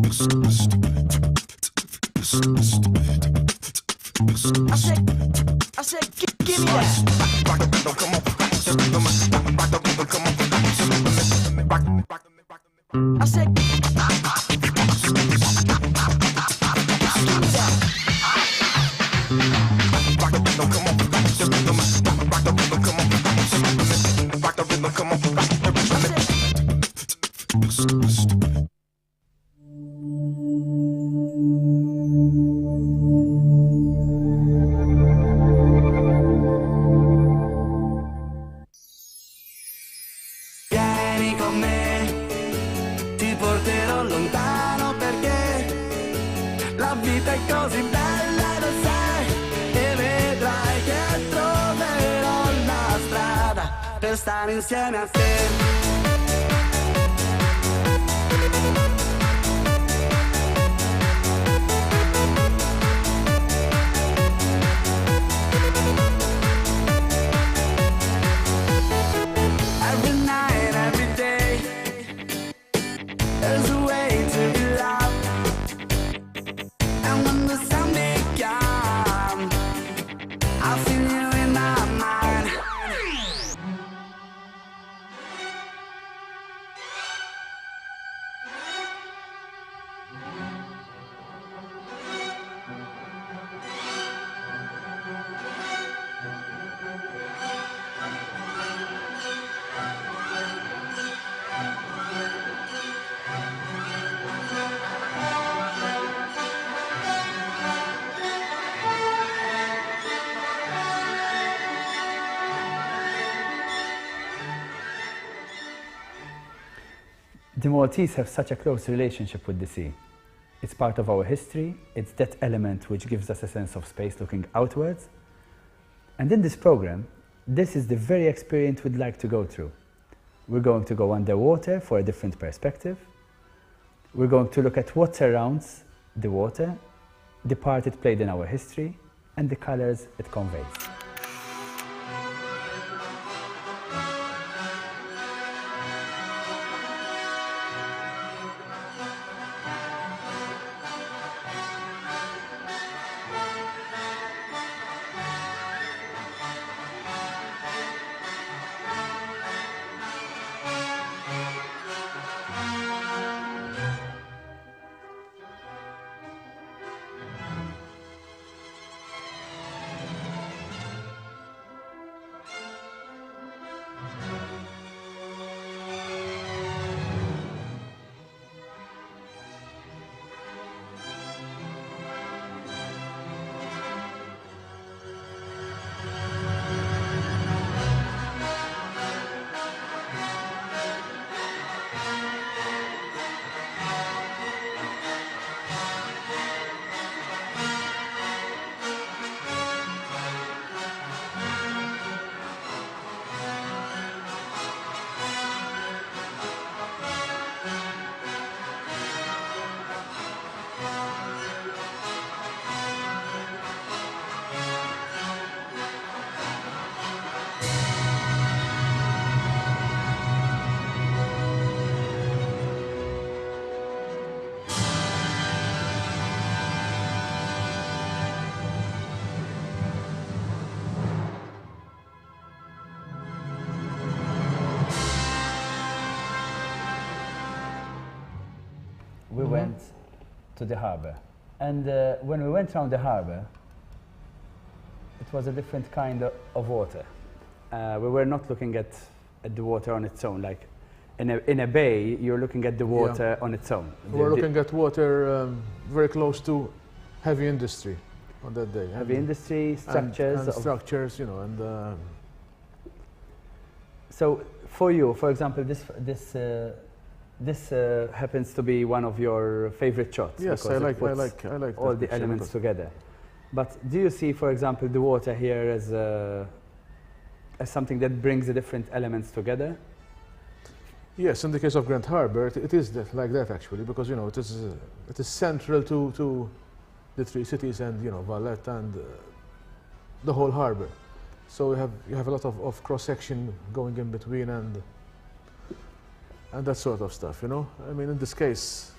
I said, give me that. Rock the rhythm, come on. Rock the rhythm, come on. I said, give me that. Rock the rhythm, come on. Rock the rhythm, come on. Rock the rhythm, come on. Stare insieme a te. Every night, every day, there's a way to be loved. And when the sun becomes, I feel you in my mind. The Maltese have such a close relationship with the sea. It's part of our history, it's that element which gives us a sense of space looking outwards. And in this program, this is the very experience we'd like to go through. We're going to go underwater for a different perspective. We're going to look at what surrounds the water, the part it played in our history, and the colors it conveys. We went to the harbor. And when we went around the harbor, it was a different kind of water. We were not looking at the water on its own. Like in a bay, you're looking at the water on its own. We're looking at water very close to heavy industry on that day. Heavy industry, structures. And structures, you know, and... So for you, for example, this happens to be one of your favorite shots. Yes, I like all the elements together. But do you see, for example, the water here as something that brings the different elements together? Yes, in the case of Grand Harbour, it is like that actually, because you know it is central to the three cities and Valletta and the whole harbour. So you have a lot of cross section going in between and that sort of stuff, you know. I mean, in this case,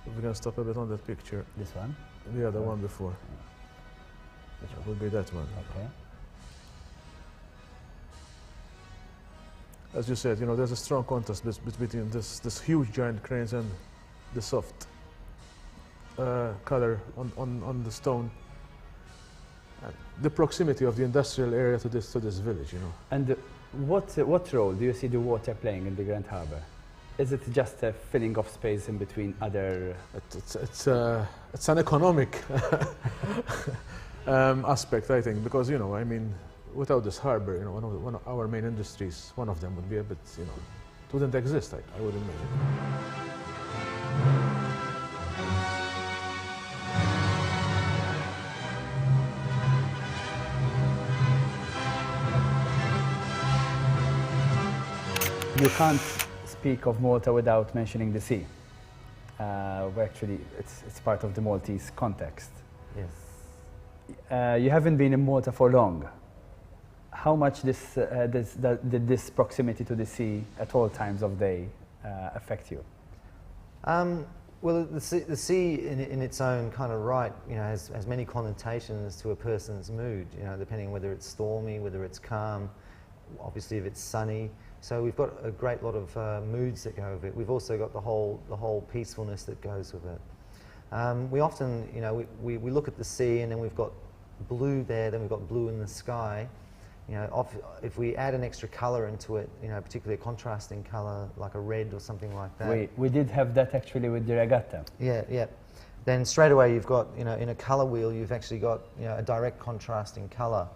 If we can stop a bit on that picture, This one? the other one before, Which it one? would be that one. Okay. As you said, you know, there's a strong contrast between this huge giant cranes and the soft color on the stone. The proximity of the industrial area to this village, you know. And what role do you see the water playing in the Grand Harbour? Is it just a filling of space in between other? It's an economic aspect, I think, because, you know, I mean, without this harbour, you know, one of our main industries, one of them would be a bit, you know, it wouldn't exist, I would imagine. You can't speak of Malta without mentioning the sea. Actually, it's part of the Maltese context. Yes. You haven't been in Malta for long. How much did this proximity to the sea at all times of day affect you? Well, the sea in its own kind of right, you know, has many connotations to a person's mood, you know, depending whether it's stormy, whether it's calm, obviously if it's sunny. So we've got a great lot of moods that go with it. We've also got the whole peacefulness that goes with it. We often, you know, we look at the sea and then we've got blue there, then we've got blue in the sky. You know, if we add an extra colour into it, you know, particularly a contrasting colour like a red or something like that. We did have that actually with the regatta. Yeah, yeah. Then straight away you've got, you know, in a colour wheel you've actually got, you know, a direct contrasting colour,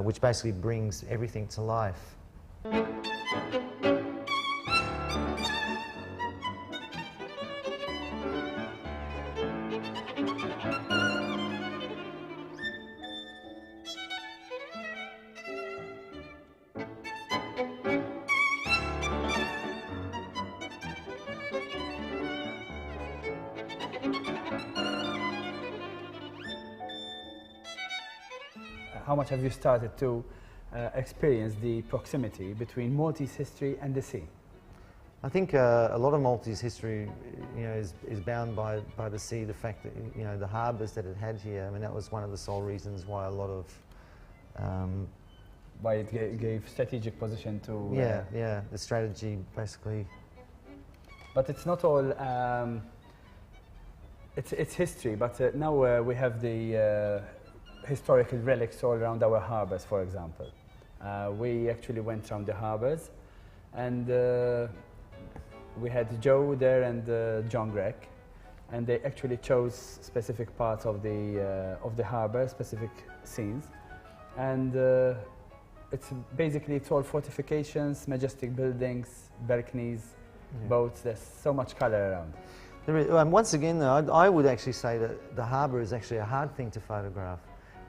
which basically brings everything to life. How much have you started to experience the proximity between Maltese history and the sea? I think a lot of Maltese history, you know, is bound by the sea. The fact that, you know, the harbours that it had here. I mean, that was one of the sole reasons why a lot of Why it gave strategic position to. yeah, the strategy basically. But it's not all. It's history, but now we have the historical relics all around our harbours, for example. We actually went around the harbours, and we had Joe there and John Gregg, and they actually chose specific parts of the harbour, specific scenes, and it's all fortifications, majestic buildings, balconies, boats. There's so much colour around. Once again, though, I would actually say that the harbour is actually a hard thing to photograph,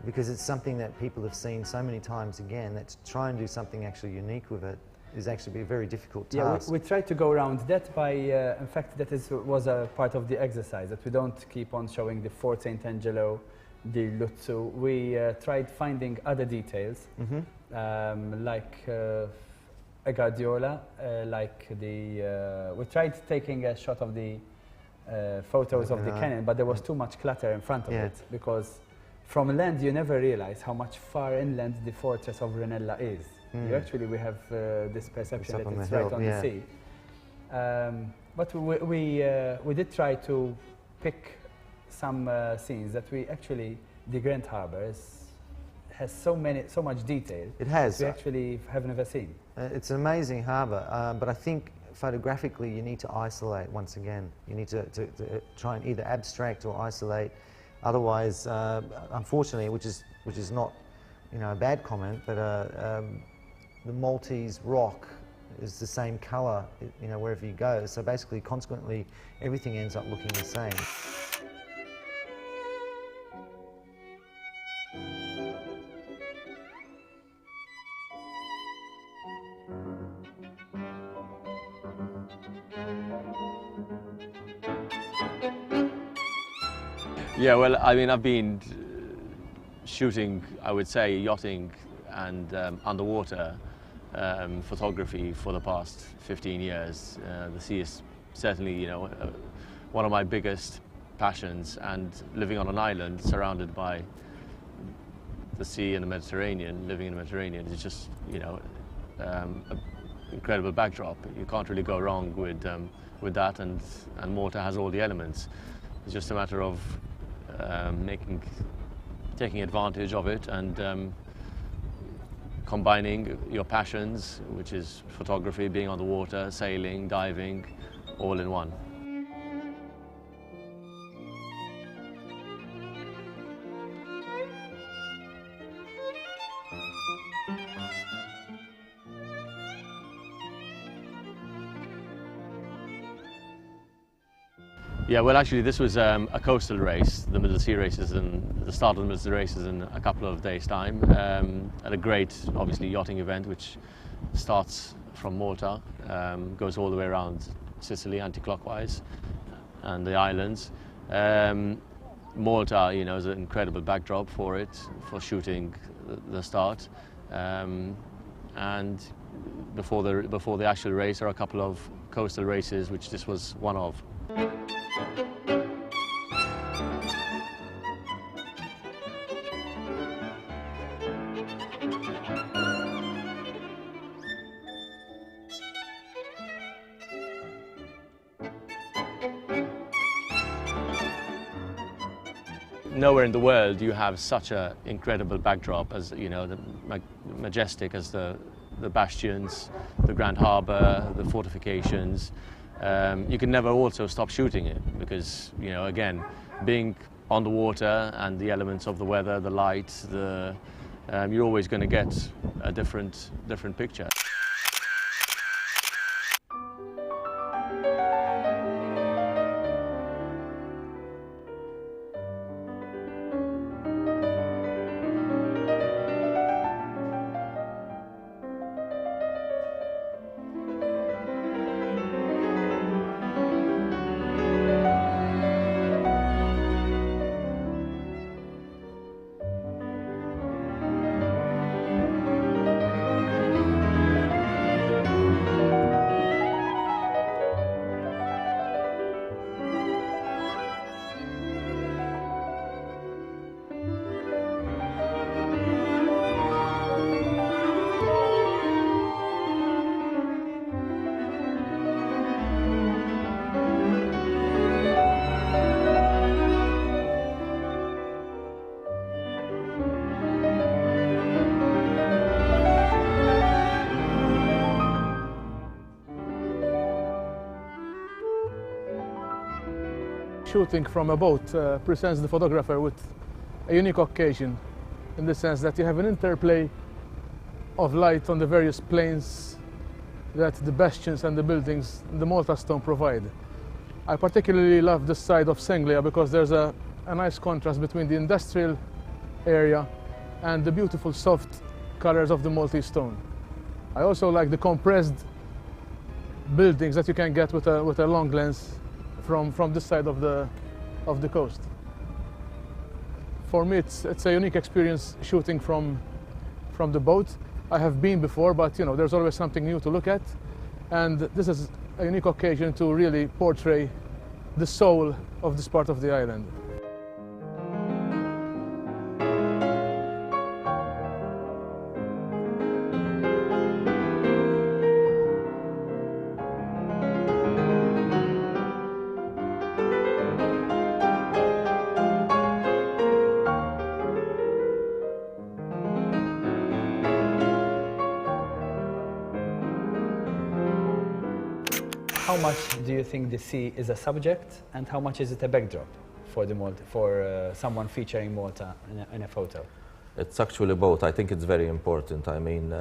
because it's something that people have seen so many times again that to try and do something actually unique with it is actually a very difficult task. Yeah, we tried to go around that by, in fact, was a part of the exercise, that we don't keep on showing the Fort St. Angelo, the Lutzu. We tried finding other details, like a Guardiola, we tried taking a shot of the photos of the cannon, but there was too much clutter in front of it, because from land you never realize how much far inland the fortress of Ranella is. We have this perception that it's right on the sea. But we did try to pick some scenes that the Grand Harbour has so much detail. It has. We actually have never seen. It's an amazing harbour, but I think photographically you need to isolate once again. You need to try and either abstract or isolate. Otherwise, unfortunately, which is not, you know, a bad comment, but the Maltese rock is the same colour, you know, wherever you go. So basically, consequently, everything ends up looking the same. Yeah, well, I mean, I've been shooting, I would say, yachting and underwater photography for the past 15 years. The sea is certainly, you know, one of my biggest passions, and living on an island surrounded by the sea and the Mediterranean, living in the Mediterranean is just, you know, an incredible backdrop. You can't really go wrong with that, and Malta has all the elements. It's just a matter of taking advantage of it and combining your passions, which is photography, being on the water, sailing, diving, all in one. Yeah, well, actually, this was a coastal race, the Middle Sea races, and the start of the Middle Sea races in a couple of days' time. At a great, obviously, yachting event, which starts from Malta, goes all the way around Sicily, anti-clockwise, and the islands. Malta, you know, is an incredible backdrop for it, for shooting the start. And before the actual race, there are a couple of coastal races, which this was one of. Nowhere in the world do you have such an incredible backdrop as, you know, the majestic as the bastions, the Grand Harbour, the fortifications. You can never also stop shooting it because, you know, again, being on the water and the elements of the weather, the light, you're always going to get a different picture. Shooting from a boat presents the photographer with a unique occasion in the sense that you have an interplay of light on the various planes that the bastions and the buildings in the Malta stone provide. I particularly love this side of Senglia because there's a nice contrast between the industrial area and the beautiful soft colors of the Maltese stone. I also like the compressed buildings that you can get with a long lens from this side of the coast. For me, it's a unique experience shooting from the boat. I have been before, but you know, there's always something new to look at, and this is a unique occasion to really portray the soul of this part of the island. How much do you think the sea is a subject, and how much is it a backdrop for someone featuring Malta in a photo? It's actually both. I think it's very important. I mean,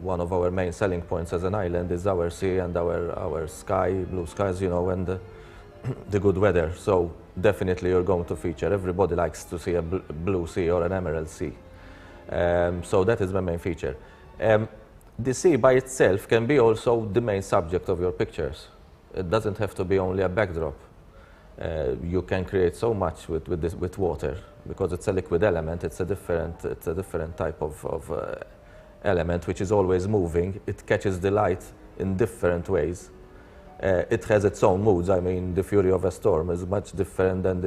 one of our main selling points as an island is our sea and our sky, blue skies, you know, and the good weather. So definitely you're going to feature. Everybody likes to see a blue sea or an emerald sea. So that is the main feature. The sea by itself can be also the main subject of your pictures. It doesn't have to be only a backdrop. You can create so much with water because it's a liquid element. It's a different type of element which is always moving. It catches the light in different ways. it has its own moods. I mean, the fury of a storm is much different than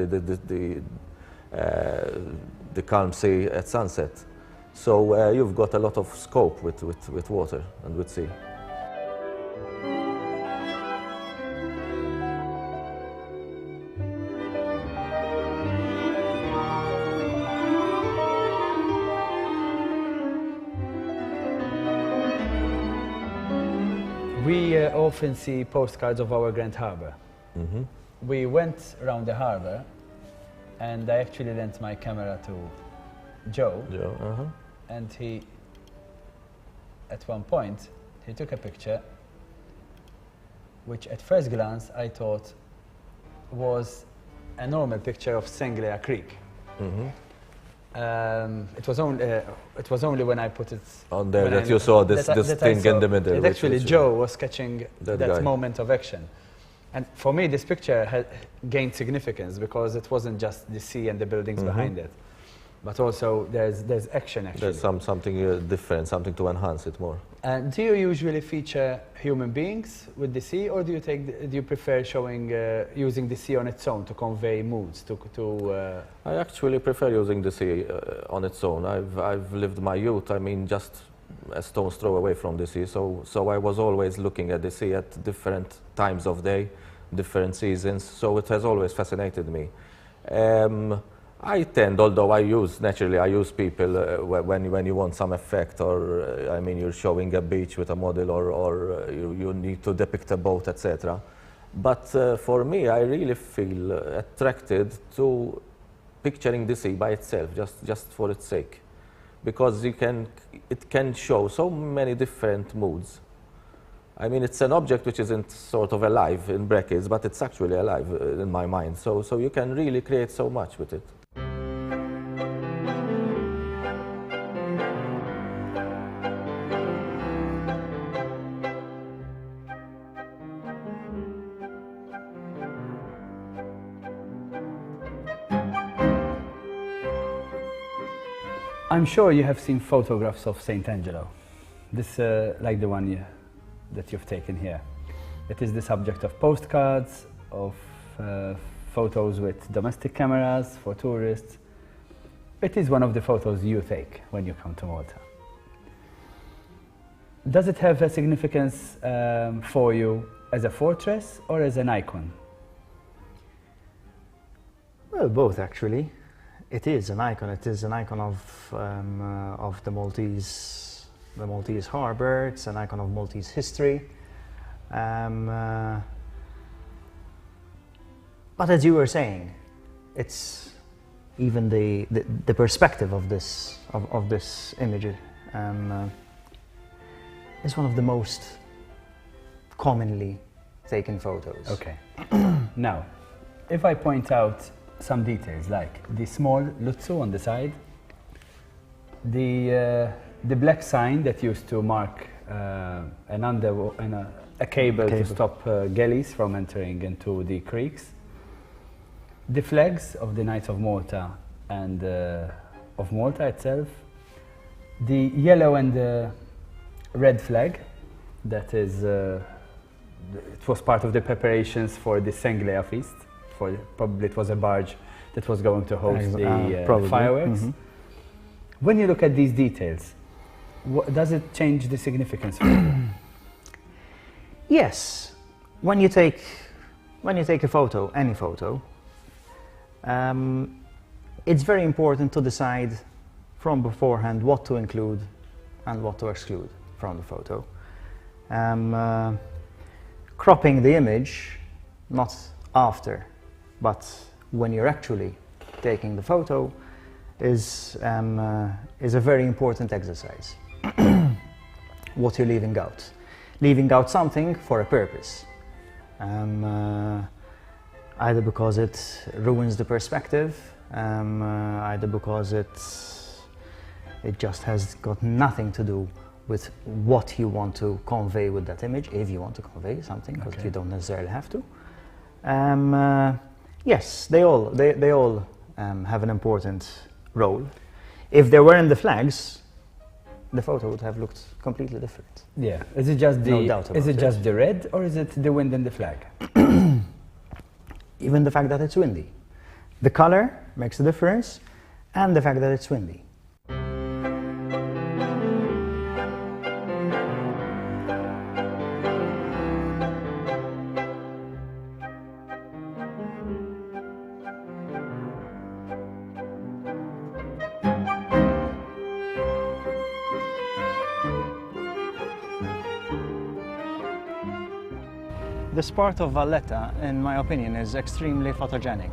the calm sea at sunset. So you've got a lot of scope with water and with sea. We often see postcards of our Grand Harbour. Mm-hmm. We went around the harbour, and I actually lent my camera to Joe, and he, at one point, he took a picture, which at first glance I thought was a normal picture of Senglia Creek. Mm-hmm. It was only when I put it on there that you saw this thing in the middle. That actually Joe was catching that moment of action. And for me, this picture had gained significance because it wasn't just the sea and the buildings behind it, but also there's action actually. There's something different, something to enhance it more. And do you usually feature human beings with the sea, or do you prefer showing using the sea on its own to convey moods? I actually prefer using the sea on its own. I've lived my youth, I mean, just a stone's throw away from the sea. So I was always looking at the sea at different times of day, different seasons. So it has always fascinated me. I tend, although I use people when you want some effect, or I mean, you're showing a beach with a model, or you need to depict a boat, etc. But for me, I really feel attracted to picturing the sea by itself, just for its sake, because it can show so many different moods. I mean, it's an object which isn't sort of alive in brackets, but it's actually alive in my mind. So you can really create so much with it. I'm sure you have seen photographs of St. Angelo. This, like the one that you've taken here. It is the subject of postcards, of photos with domestic cameras for tourists. It is one of the photos you take when you come to Malta. Does it have a significance for you as a fortress or as an icon? Well, both actually. It is an icon. It is an icon of the Maltese harbour. It's an icon of Maltese history. But as you were saying, it's even the perspective of this image is one of the most commonly taken photos. Okay. Now, if I point out some details like the small lutsu on the side, the black sign that used to mark a cable to stop galleys from entering into the creeks, the flags of the Knights of Malta and of Malta itself, the yellow and the red flag, that is, it was part of the preparations for the Senglia feast. Probably it was a barge that was going to host the fireworks. Mm-hmm. When you look at these details, does it change the significance for you? Yes. When you take a photo, any photo, it's very important to decide from beforehand what to include and what to exclude from the photo. Cropping the image, not after, but when you're actually taking the photo, is a very important exercise. What you're leaving out. Leaving out something for a purpose. Either because it ruins the perspective, either because it just has got nothing to do with what you want to convey with that image, if you want to convey something, because you don't necessarily have to. Yes, they all have an important role. If there weren't the flags, the photo would have looked completely different. Yeah. Is it just the No doubt is about it it. just the red or is it the wind and the flag? Even the fact that it's windy. The color makes a difference, and the fact that it's windy. This part of Valletta, in my opinion, is extremely photogenic.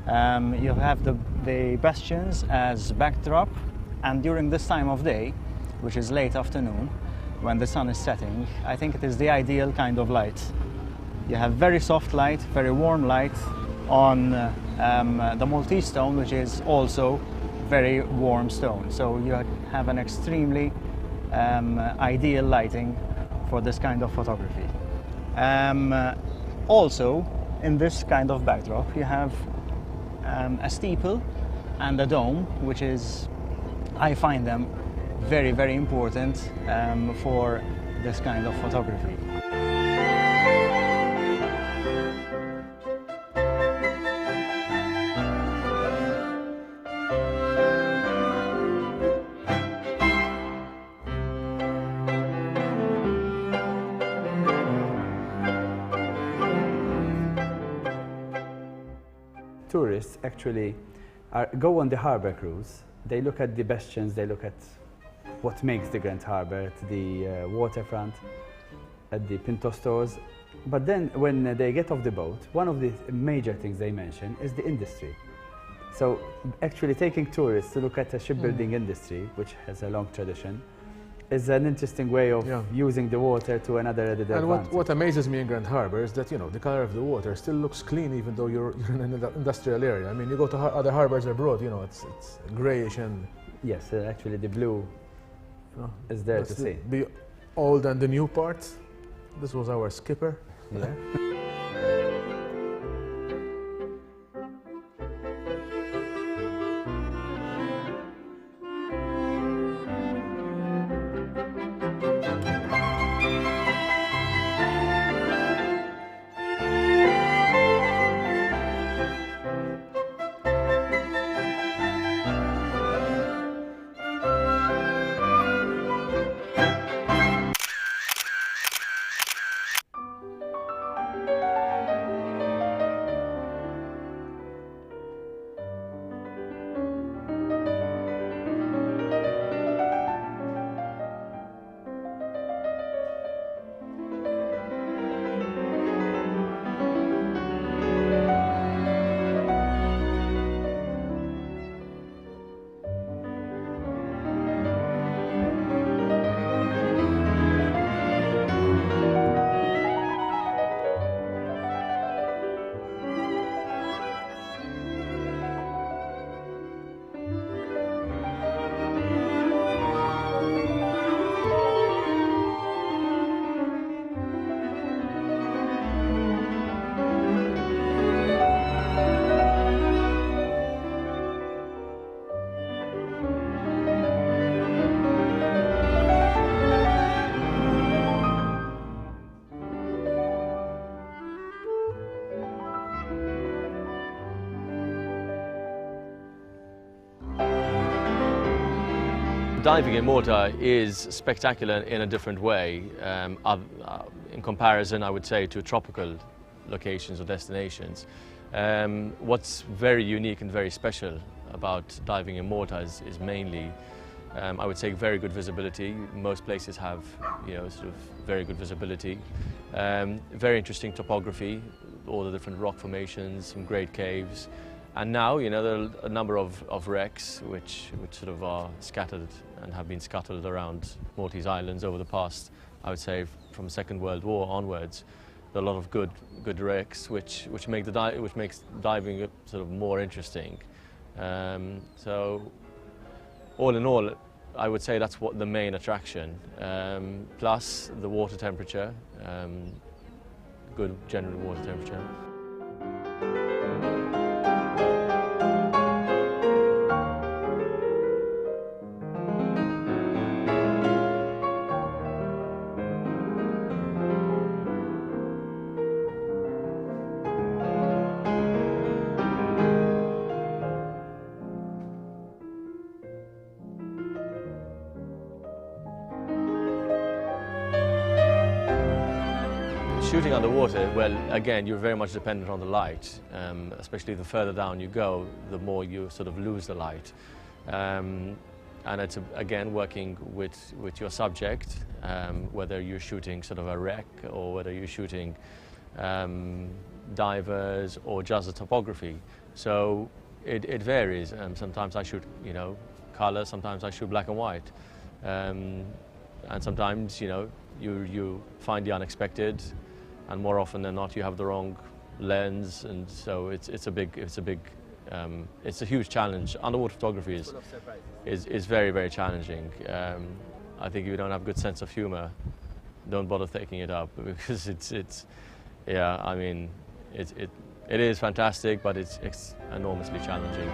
You have the bastions as backdrop, and during this time of day, which is late afternoon, when the sun is setting, I think it is the ideal kind of light. You have very soft light, very warm light on the Maltese stone, which is also very warm stone. So you have an extremely ideal lighting for this kind of photography. Also, in this kind of backdrop, you have a steeple and a dome, which is, I find them very, very important for this kind of photography. Tourists actually go on the harbour cruise. They look at the bastions, they look at what makes the Grand Harbour, at the waterfront, at the Pinto stores. But then when they get off the boat, one of the major things they mention is the industry. So actually taking tourists to look at the shipbuilding industry, which has a long tradition, is an interesting way of using the water to another added advantage. And what amazes me in Grand Harbour is that, you know, the color of the water still looks clean even though you're in an industrial area. I mean, you go to other harbors abroad, you know, it's grayish and... Yes, actually the blue is there to see. The old and the new part. This was our skipper. Yeah. Diving in Malta is spectacular in a different way. In comparison, I would say, to tropical locations or destinations. What's very unique and very special about diving in Malta is mainly, I would say, very good visibility. Most places have, you know, sort of very good visibility. Very interesting topography, all the different rock formations, some great caves. And now, you know, there are a number of wrecks which sort of are scattered and have been scuttled around Maltese islands over the past, I would say, from Second World War onwards. There are a lot of good wrecks which makes diving sort of more interesting. So, all in all, I would say that's what the main attraction. Plus the water temperature, good general water temperature. shooting underwater, well, again, you're very much dependent on the light, especially the further down you go, the more you sort of lose the light. And it's, again, working with your subject, whether you're shooting sort of a wreck or whether you're shooting divers or just the topography. So it varies. Sometimes I shoot, you know, color, sometimes I shoot black and white. And sometimes, you know, you find the unexpected, and more often than not you have the wrong lens, and so it's a huge challenge. Underwater photography is very, very challenging. I think if you don't have a good sense of humor, don't bother taking it up, because yeah, I mean, it is fantastic, but it's enormously challenging.